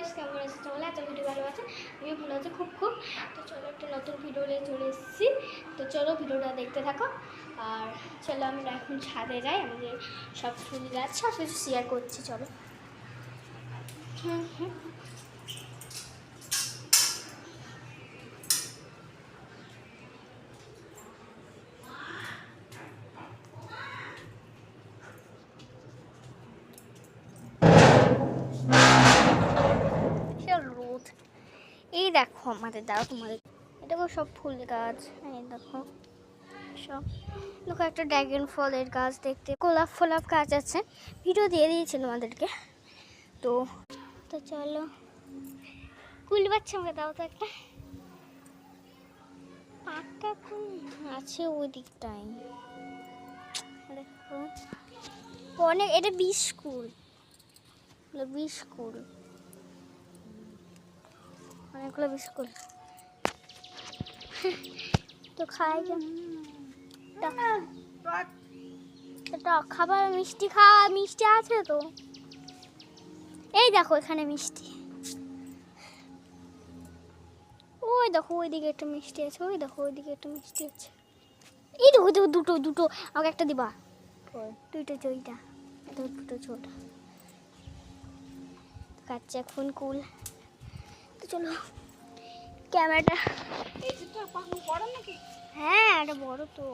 Guys, কেমন আছে তোমরা? এত ভিডিও ভালো আছে, আমিও ভালো আছি খুব খুব। তো চলো একটা নতুন ভিডিও নিয়ে চলে এসেছি। তো চলো ভিডিওটা দেখতে থাকো। আর চলো আমরা এখন ছাদে যাই, আমাদের সব ফুল গাছ সব কিছু শেয়ার করছি। চলো। রোদ, এই দেখো আমাদের দাও তোমাদের, এটা সব ফুল গাছ। এই দেখো সব, দেখো একটা ড্রাগন ফলের গাছ, দেখতে গোলাপ ফোলাপ গাছ আছে, ভিডিও দিয়ে দিয়েছিল আমাদেরকে। তো তো চলো, কুল বাচ্চা আমাকে দাও তো একটা। পাটটা আছে ওই দিকটায়, দেখো অনেক, এটা বিস্কুল, বিস্কুল, অনেকগুলো বিস্কুল। তো খাই খাবার, মিষ্টি খাওয়া, মিষ্টি আছে তো, এই দেখো এখানে মিষ্টি, ওই দেখো ওইদিকে একটা মিষ্টি আছে, ওই দেখো ওইদিকে একটা মিষ্টি আছে, এই দেখো দেখো দুটো দুটো, আমাকে একটা দিবা, দুইটা চইটা, দুটো ছোট কাচ্চা এখন কুল। তো চলো ক্যামেরাটা, হ্যাঁ এটা বড় তো,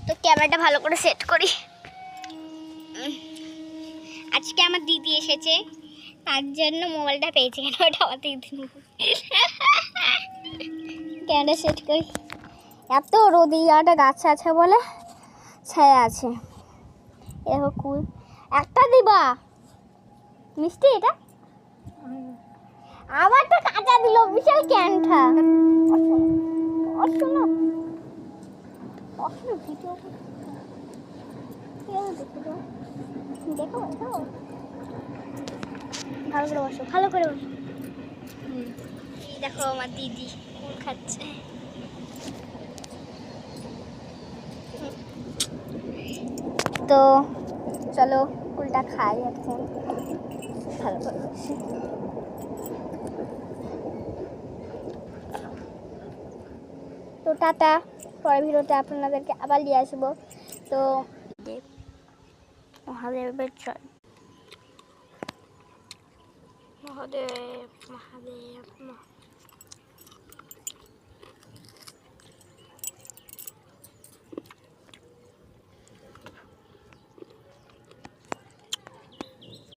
তো ক্যামেরাটা ভালো করে সেট করি। আজকে আমার দিদি এসেছে, তার জন্য মোবাইলটা পেয়েছে, কেন ওটা আমার দিদি ক্যামেরা সেট করি। এত রোদি, একটা গাছ আছে বলে ছায়া আছে। দেখো কুল একটা দিবা, মিষ্টি এটা আমারটা কাঁচা দিল, বিশাল ক্যানটা। শোনো ভিডিও দেখো, ভালো করে বসো, ভালো করে বসো। এই দেখো আমার দিদি কুল খাচ্ছে। তো চলো কুলটা খাই এখন, ভালো করে বসি। তো টাটা, পরের ভিডিওতে আপনাদেরকে আবার নিয়ে আসবো। তো মহাদেবের জয়, মহাদেব মহাদেব।